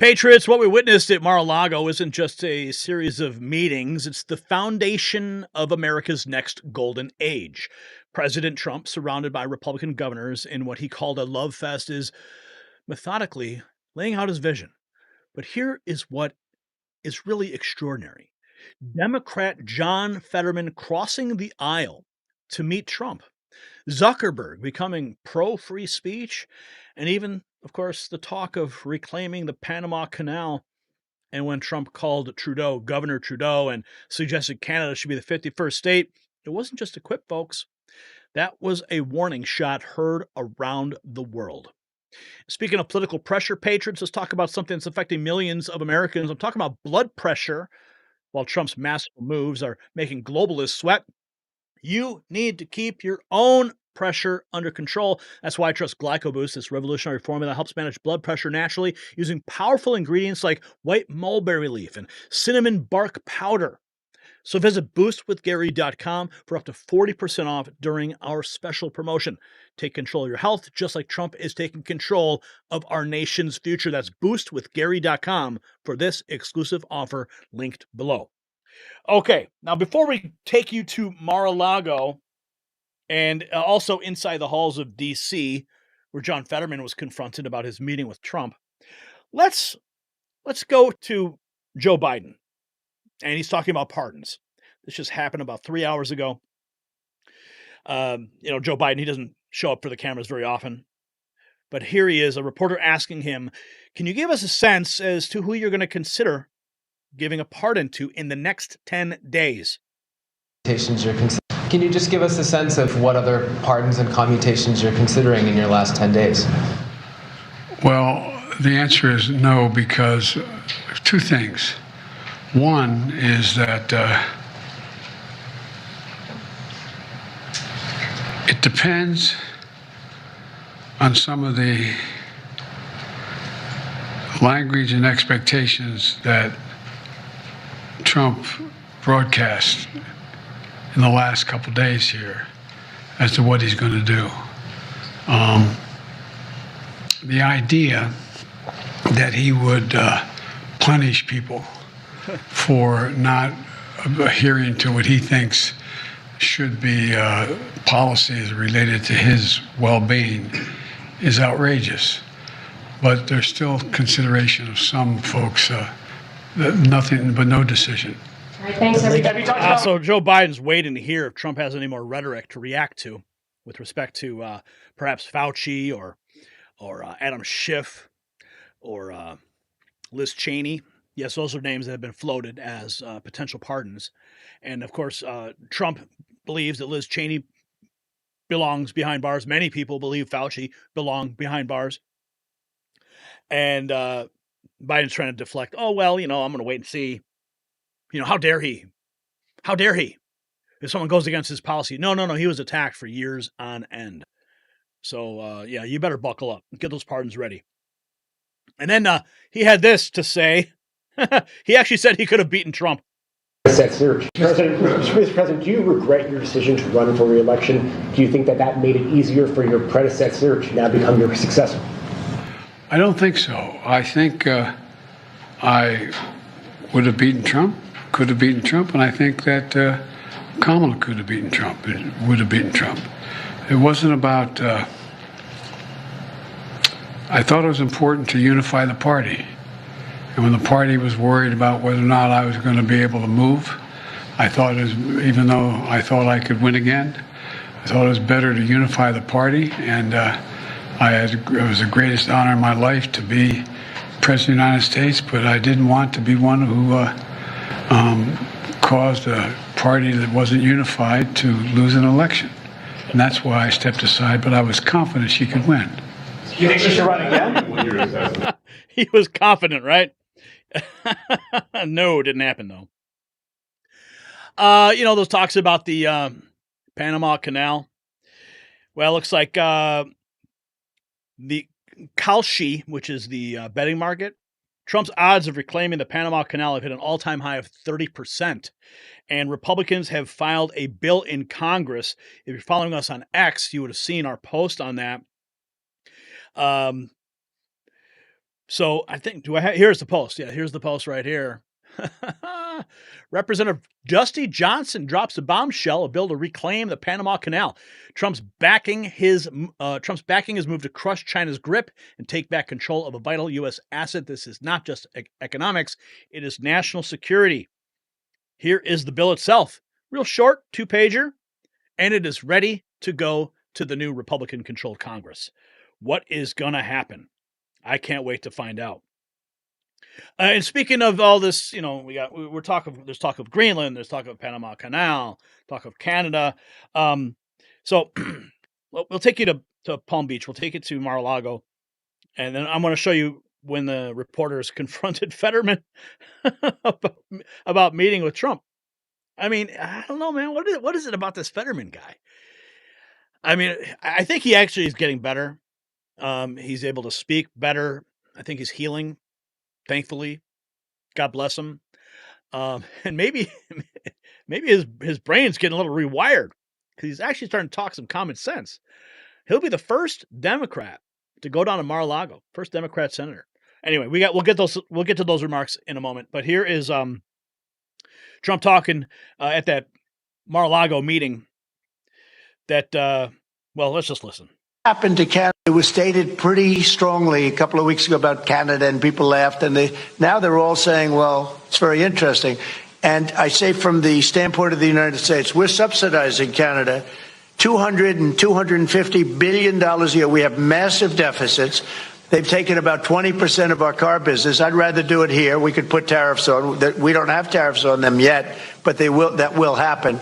Patriots, what we witnessed at Mar-a-Lago isn't just a series of meetings, it's the foundation of America's next golden age. President Trump, surrounded by Republican governors in what he called a love fest, is methodically laying out his vision. But here is what is really extraordinary. Democrat John Fetterman crossing the aisle to meet Trump. Zuckerberg becoming pro free speech, and even, of course, the talk of reclaiming the Panama Canal. And when Trump called Trudeau, Governor Trudeau, and suggested Canada should be the 51st state, it wasn't just a quip, folks. That was a warning shot heard around the world. Speaking of political pressure, patrons, let's talk about something that's affecting millions of Americans. I'm talking about blood pressure. While Trump's massive moves are making globalists sweat, you need to keep your own pressure under control. That's why I trust GlycoBoost, this revolutionary formula that helps manage blood pressure naturally using powerful ingredients like white mulberry leaf and cinnamon bark powder. So visit boostwithgary.com for up to 40% off during our special promotion. Take control of your health just like Trump is taking control of our nation's future. That's boostwithgary.com for this exclusive offer linked below. Okay, now before we take you to Mar-a-Lago and also inside the halls of D.C., where John Fetterman was confronted about his meeting with Trump, let's go to Joe Biden. And he's talking about pardons. This just happened about 3 hours ago. Joe Biden, he doesn't show up for the cameras very often. But here he is, a reporter asking him, can you give us a sense as to who you're going to consider giving a pardon to in the next 10 days? Can you just give us a sense of what other pardons and commutations you're considering in your last 10 days? Well, the answer is no, because of two things. One is that it depends on some of the language and expectations that Trump broadcast in the last couple days here as to what he's going to do. The idea that he would punish people for not adhering to what he thinks should be policies related to his well-being is outrageous. But there's still consideration of some folks, nothing but no decision. All right, thanks, everybody. So Joe Biden's waiting to hear if Trump has any more rhetoric to react to with respect to perhaps Fauci or Adam Schiff or Liz Cheney. Yes, those are names that have been floated as potential pardons. And, of course, Trump believes that Liz Cheney belongs behind bars. Many people believe Fauci belong behind bars. And Biden's trying to deflect, I'm going to wait and see. How dare he? How dare he? If someone goes against his policy. No. He was attacked for years on end. So, you better buckle up and get those pardons ready. And then he had this to say. He actually said he could have beaten Trump. Mr. President, do you regret your decision to run for re-election? Do you think that made it easier for your predecessor to now become your successor? I don't think so. I think I would have beaten Trump, could have beaten Trump, and I think that Kamala could have beaten Trump and would have beaten Trump. It wasn't about... I thought it was important to unify the party. And when the party was worried about whether or not I was going to be able to move, I thought even though I thought I could win again, I thought it was better to unify the party. And it was the greatest honor in my life to be President of the United States, but I didn't want to be one who caused a party that wasn't unified to lose an election. And that's why I stepped aside, but I was confident she could win. You think she should run again? He was confident, right? No, it didn't happen, though. Those talks about the Panama Canal. Well, it looks like the Kalshi, which is the betting market, Trump's odds of reclaiming the Panama Canal have hit an all-time high of 30%. And Republicans have filed a bill in Congress. If you're following us on X, you would have seen our post on that. So I think, here's the post. Yeah, here's the post right here. Representative Dusty Johnson drops a bombshell, a bill to reclaim the Panama Canal. Trump's backing his move to crush China's grip and take back control of a vital U.S. asset. This is not just economics; it is national security. Here is the bill itself, real short, 2-pager, and it is ready to go to the new Republican-controlled Congress. What is gonna happen? I can't wait to find out. And speaking of all this, there's talk of Greenland, there's talk of Panama Canal, talk of Canada. So we'll take you to Palm Beach. We'll take you to Mar-a-Lago. And then I'm going to show you when the reporters confronted Fetterman about meeting with Trump. I mean, I don't know, man. What is it about this Fetterman guy? I mean, I think he actually is getting better. He's able to speak better. I think he's healing, thankfully. God bless him. And maybe his brain's getting a little rewired because he's actually starting to talk some common sense. He'll be the first Democrat to go down to Mar-a-Lago, first Democrat senator. Anyway, we'll get to those remarks in a moment. But here is Trump talking at that Mar-a-Lago meeting. Let's just listen. Happened to Canada. It was stated pretty strongly a couple of weeks ago about Canada, and people laughed. And now they're all saying, well, it's very interesting. And I say from the standpoint of the United States, we're subsidizing Canada $200 and $250 billion a year. We have massive deficits. They've taken about 20% of our car business. I'd rather do it here. We could put tariffs on. We don't have tariffs on them yet, but that will happen.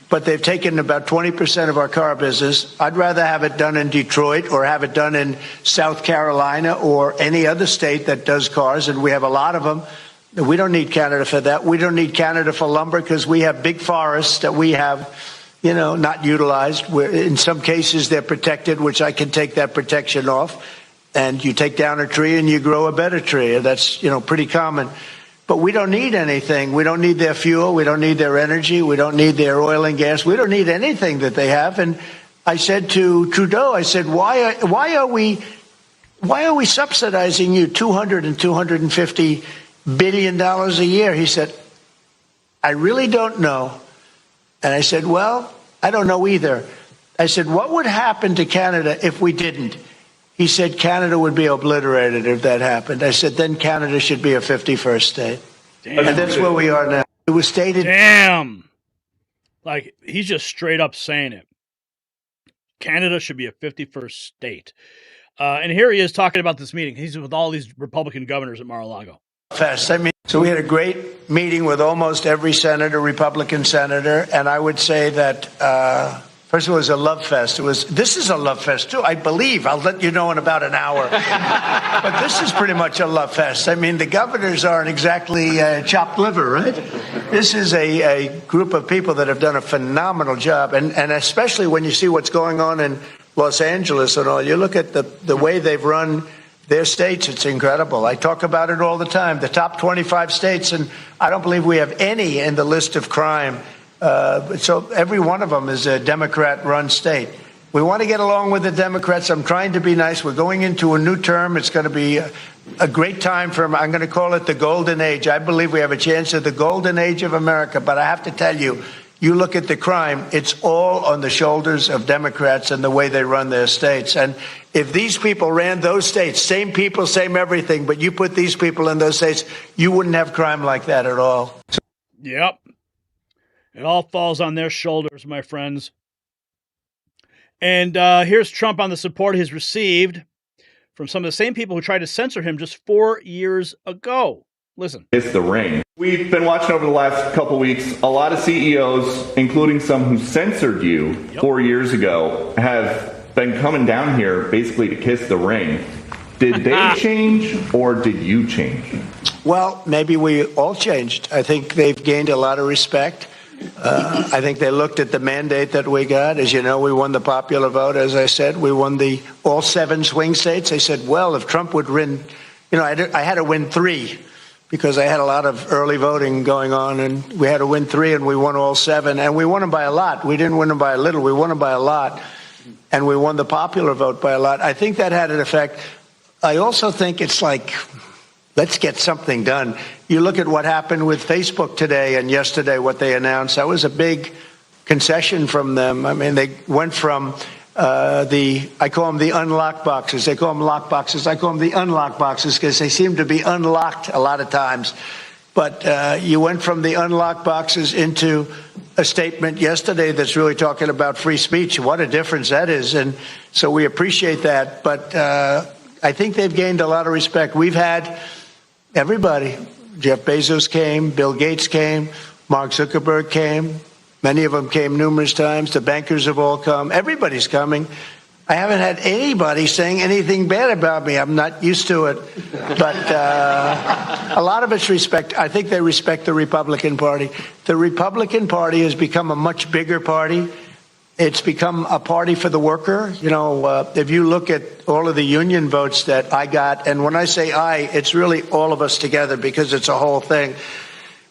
But they've taken about 20% of our car business. I'd rather have it done in Detroit or have it done in South Carolina or any other state that does cars, and we have a lot of them. We don't need Canada for that. We don't need Canada for lumber because we have big forests that we have, not utilized. In some cases, they're protected, which I can take that protection off. And you take down a tree and you grow a better tree. That's, pretty common. But we don't need anything. We don't need their fuel. We don't need their energy. We don't need their oil and gas. We don't need anything that they have. And I said to Trudeau, I said, why are we subsidizing you $200 and $250 billion a year? He said, I really don't know. And I said, well, I don't know either. I said, what would happen to Canada if we didn't? He said Canada would be obliterated if that happened. I said, then Canada should be a 51st state. Damn. And that's where we are now. It was stated. Damn. Like, he's just straight up saying it. Canada should be a 51st state. And here he is talking about this meeting. He's with all these Republican governors at Mar-a-Lago. So we had a great meeting with almost every senator, Republican senator. And I would say that, first of all, it was a love fest. This is a love fest, too, I believe. I'll let you know in about an hour. But this is pretty much a love fest. I mean, the governors aren't exactly chopped liver, right? This is a group of people that have done a phenomenal job. And especially when you see what's going on in Los Angeles and all, you look at the way they've run their states, it's incredible. I talk about it all the time. The top 25 states, and I don't believe we have any in the list of crime. So every one of them is a Democrat-run state. We want to get along with the Democrats. I'm trying to be nice. We're going into a new term. It's going to be a great time for them. I'm going to call it the golden age. I believe we have a chance at the golden age of America. But I have to tell you, you look at the crime, it's all on the shoulders of Democrats and the way they run their states. And if these people ran those states, same people, same everything, but you put these people in those states, you wouldn't have crime like that at all. Yep. It all falls on their shoulders, my friends. And here's Trump on the support he's received from some of the same people who tried to censor him just 4 years ago. Listen. It's the ring. We've been watching over the last couple weeks, a lot of CEOs, including some who censored you 4 years ago, have been coming down here basically to kiss the ring. Did they change or did you change? Well, maybe we all changed. I think they've gained a lot of respect. I think they looked at the mandate that we got. As you know, we won the popular vote. As I said, we won all 7 swing states. They said, well, if Trump would win, I had to win 3 because I had a lot of early voting going on, and we had to win 3, and we won all 7, and we won them by a lot. We didn't win them by a little. We won them by a lot, and we won the popular vote by a lot. I think that had an effect. I also think it's like, let's get something done. You look at what happened with Facebook today and yesterday, what they announced. That was a big concession from them. I mean, they went from I call them the unlock boxes. They call them lock boxes. I call them the unlock boxes because they seem to be unlocked a lot of times. But you went from the unlock boxes into a statement yesterday that's really talking about free speech. What a difference that is. And so we appreciate that. But I think they've gained a lot of respect. We've had everybody. Jeff Bezos came, Bill Gates came, Mark Zuckerberg came. Many of them came numerous times. The bankers have all come. Everybody's coming. I haven't had anybody saying anything bad about me. I'm not used to it. But a lot of it's respect. I think they respect the Republican Party. The Republican Party has become a much bigger party. It's become a party for the worker. You know, if you look at all of the union votes that I got, and when I say I, it's really all of us together because it's a whole thing.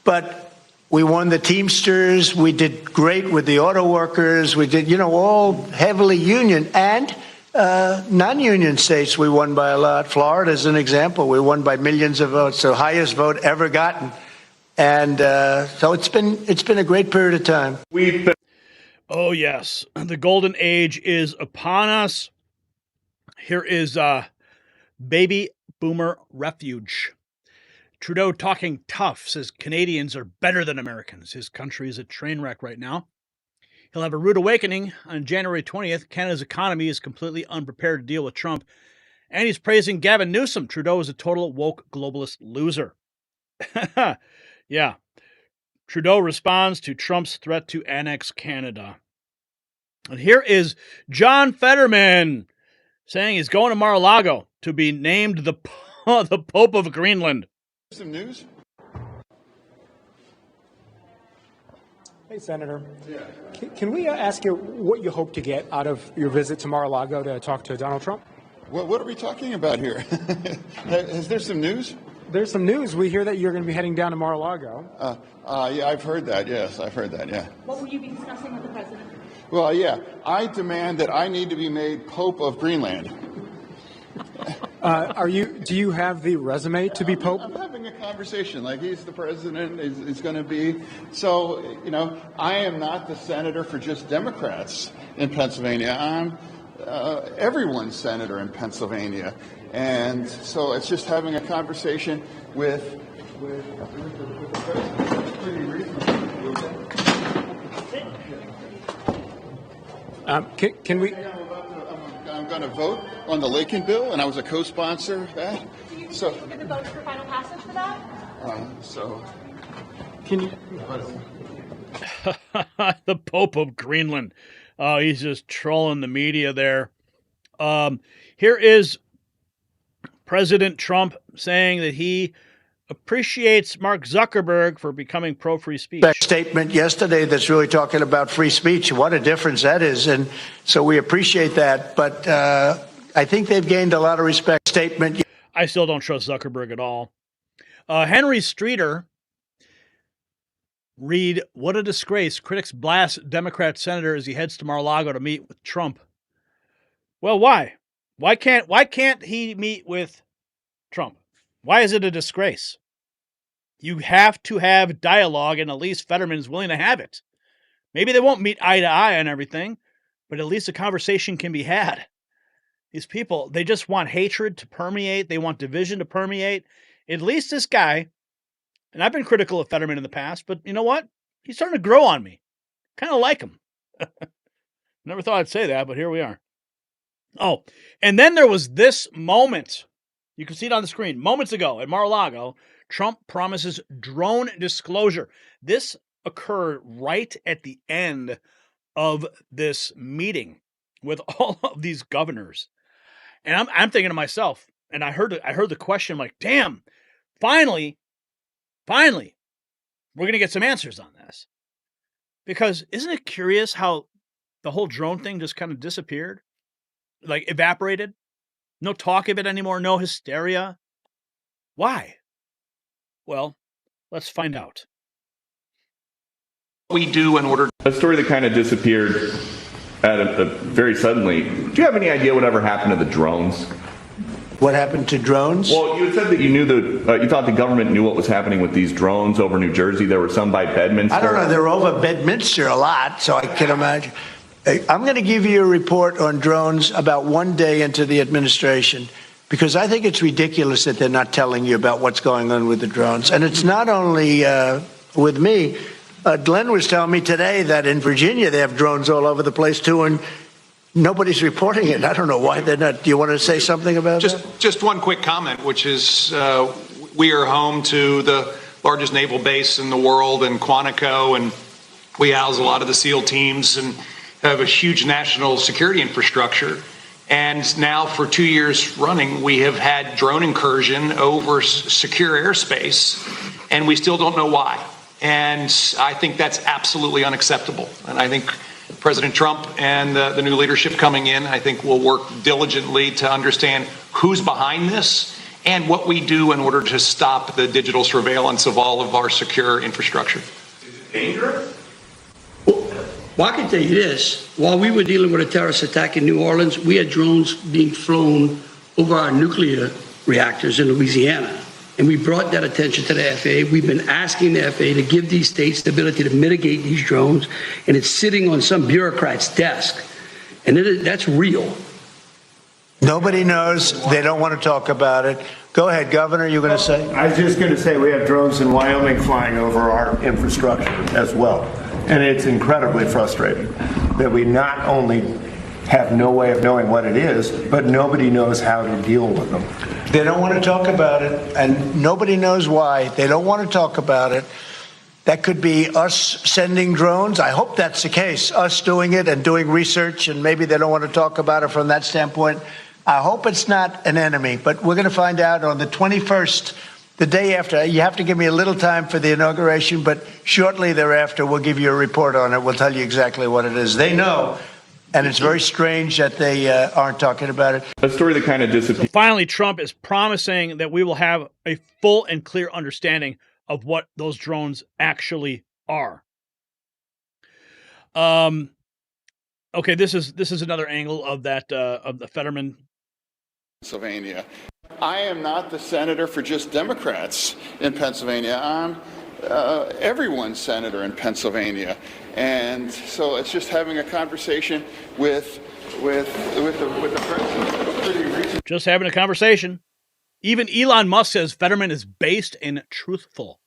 But we won the Teamsters. We did great with the auto workers. We did, all heavily union and non-union states. We won by a lot. Florida is an example. We won by millions of votes, the highest vote ever gotten. And so it's been a great period of time. Oh, yes. The golden age is upon us. Here is baby boomer refuge. Trudeau talking tough, says Canadians are better than Americans. His country is a train wreck right now. He'll have a rude awakening on January 20th. Canada's economy is completely unprepared to deal with Trump. And he's praising Gavin Newsom. Trudeau is a total woke globalist loser. Yeah. Trudeau responds to Trump's threat to annex Canada. And here is John Fetterman saying he's going to Mar-a-Lago to be named the Pope of Greenland. Some news? Hey, Senator. Yeah. Can we ask you what you hope to get out of your visit to Mar-a-Lago to talk to Donald Trump? What are we talking about here? Is there some news? There's some news. We hear that you're going to be heading down to Mar-a-Lago. Yeah, I've heard that. Yes, I've heard that. Yeah. What will you be discussing with the president? Well, yeah, I demand that I need to be made Pope of Greenland. Do you have the resume to be Pope? I'm having a conversation like he's the president is going to be. So, I am not the senator for just Democrats in Pennsylvania. I'm everyone's senator in Pennsylvania. And so it's just having a conversation with the president. It's pretty reasonable. Can we? I'm going to vote on the Lakin bill, and I was a co-sponsor of that. Do you think you'll get the votes for final passage for that? Can you? The Pope of Greenland. Oh, he's just trolling the media there. Here is President Trump saying that he appreciates Mark Zuckerberg for becoming pro-free speech. Statement yesterday that's really talking about free speech. What a difference that is. And so we appreciate that. But I think they've gained a lot of respect. Statement. I still don't trust Zuckerberg at all. Henry Streeter, read, what a disgrace. Critics blast Democrat Senator as he heads to Mar-a-Lago to meet with Trump. Well, why? Why can't he meet with Trump? Why is it a disgrace? You have to have dialogue, and at least Fetterman is willing to have it. Maybe they won't meet eye to eye on everything, but at least a conversation can be had. These people, they just want hatred to permeate. They want division to permeate. At least this guy, and I've been critical of Fetterman in the past, but you know what? He's starting to grow on me. Kind of like him. Never thought I'd say that, but here we are. Oh, and then there was this moment. You can see it on the screen. Moments ago at Mar-a-Lago, Trump promises drone disclosure. This occurred right at the end of this meeting with all of these governors. And I'm thinking to myself, and I heard the question, I'm like, damn, finally, we're going to get some answers on this. Because isn't it curious how the whole drone thing just kind of disappeared? Like evaporated? No talk of it anymore, no hysteria. Why? Well, let's find out. We do in order. A story that kind of disappeared very suddenly. Do you have any idea whatever happened to the drones? What happened to drones? Well, you had said that you knew you thought the government knew what was happening with these drones over New Jersey. There were some by Bedminster. I don't know. They're over Bedminster a lot, so I can imagine. I'm going to give you a report on drones about one day into the administration, because I think it's ridiculous that they're not telling you about what's going on with the drones. And it's not only with me. Glenn was telling me today that in Virginia they have drones all over the place, too, and nobody's reporting it. I don't know why they're not. Do you want to say something about that? Just one quick comment, which is we are home to the largest naval base in the world in Quantico, and we house a lot of the SEAL teams and have a huge national security infrastructure. And now for 2 years running, we have had drone incursion over secure airspace, and we still don't know why. And I think that's absolutely unacceptable. And I think President Trump and the new leadership coming in, I think, will work diligently to understand who's behind this and what we do in order to stop the digital surveillance of all of our secure infrastructure. Is it dangerous? Well, I can tell you this. While we were dealing with a terrorist attack in New Orleans, we had drones being flown over our nuclear reactors in Louisiana. And we brought that attention to the FAA. We've been asking the FAA to give these states the ability to mitigate these drones, and it's sitting on some bureaucrat's desk. And that's real. Nobody knows. They don't want to talk about it. Go ahead, Governor, you're going to say? I was just going to say we have drones in Wyoming flying over our infrastructure as well. And it's incredibly frustrating that we not only have no way of knowing what it is, but nobody knows how to deal with them. They don't want to talk about it, and nobody knows why. They don't want to talk about it. That could be us sending drones. I hope that's the case, us doing it and doing research, and maybe they don't want to talk about it from that standpoint. I hope it's not an enemy, but we're going to find out on the 21st, the day after. You have to give me a little time for the inauguration, but shortly thereafter, we'll give you a report on it. We'll tell you exactly what it is. They know. And it's very strange that they aren't talking about it. A story that kind of disappeared. So finally, Trump is promising that we will have a full and clear understanding of what those drones actually are. Okay, this is another angle of that of the Fetterman. Pennsylvania. I am not the senator for just Democrats in Pennsylvania. I'm everyone's senator in Pennsylvania. And so it's just having a conversation with the president. Just having a conversation. Even Elon Musk says Fetterman is based and truthful.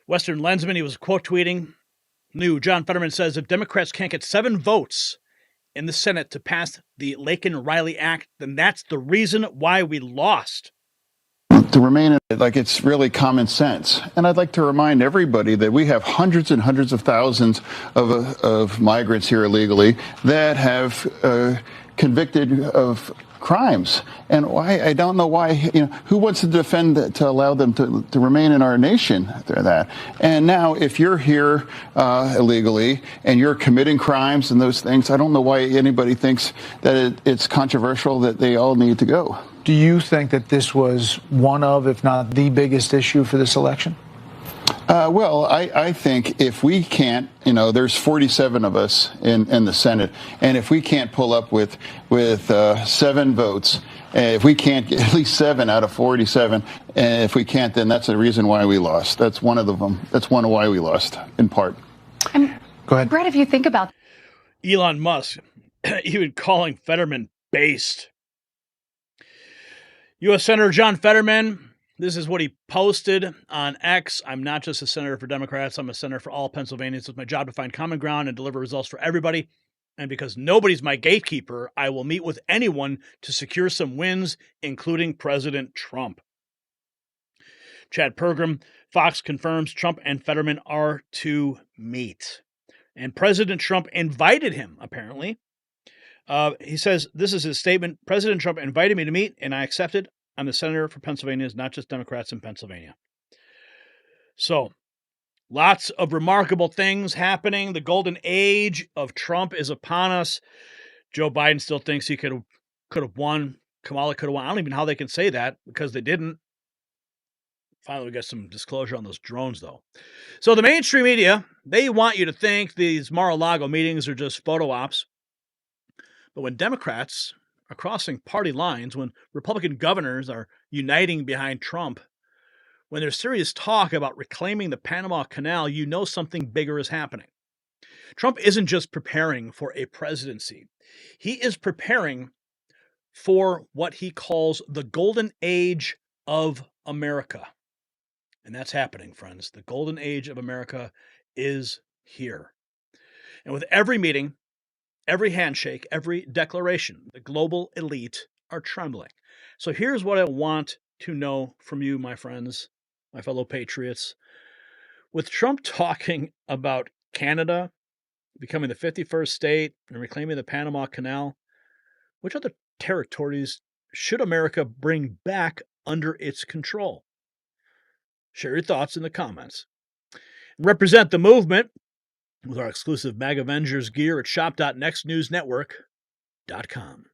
Western Lensman, he was quote tweeting. New John Fetterman says if Democrats can't get 7 votes in the Senate to pass the Laken-Riley Act, then that's the reason why we lost. To remain like it's really common sense. And I'd like to remind everybody that we have hundreds and hundreds of thousands of migrants here illegally that have convicted of crimes. And why, I don't know why, who wants to defend to allow them to remain in our nation? That. And now if you're here illegally and you're committing crimes and those things, I don't know why anybody thinks that it's controversial that they all need to go. Do you think that this was one of, if not the biggest issue for this election? Well, I think if we can't, there's 47 of us in the Senate, and if we can't pull up with 7 votes, if we can't get at least 7 out of 47, and if we can't, then that's the reason why we lost. That's one of them. That's one of why we lost, in part. Go ahead. Brett, if you think about Elon Musk, even calling Fetterman based. U.S. Senator John Fetterman, this is what he posted on X. I'm not just a senator for Democrats. I'm a senator for all Pennsylvanians. It's my job to find common ground and deliver results for everybody. And because nobody's my gatekeeper, I will meet with anyone to secure some wins, including President Trump. Chad Pergram, Fox confirms Trump and Fetterman are to meet. And President Trump invited him, apparently. He says, this is his statement. President Trump invited me to meet, and I accepted. I'm the senator for Pennsylvania, not just Democrats in Pennsylvania. So, lots of remarkable things happening. The golden age of Trump is upon us. Joe Biden still thinks he could have won. Kamala could have won. I don't even know how they can say that because they didn't. Finally, we got some disclosure on those drones, though. So the mainstream media, they want you to think these Mar-a-Lago meetings are just photo ops. But when Democrats are crossing party lines, when Republican governors are uniting behind Trump, when there's serious talk about reclaiming the Panama Canal, you know something bigger is happening. Trump isn't just preparing for a presidency. He is preparing for what he calls the golden age of America. And that's happening, friends. The golden age of America is here. And with every meeting, every handshake, every declaration, the global elite are trembling. So here's what I want to know from you, my friends, my fellow patriots. With Trump talking about Canada becoming the 51st state and reclaiming the Panama Canal, which other territories should America bring back under its control? Share your thoughts in the comments. Represent the movement with our exclusive Mag Avengers gear at shop.nextnewsnetwork.com.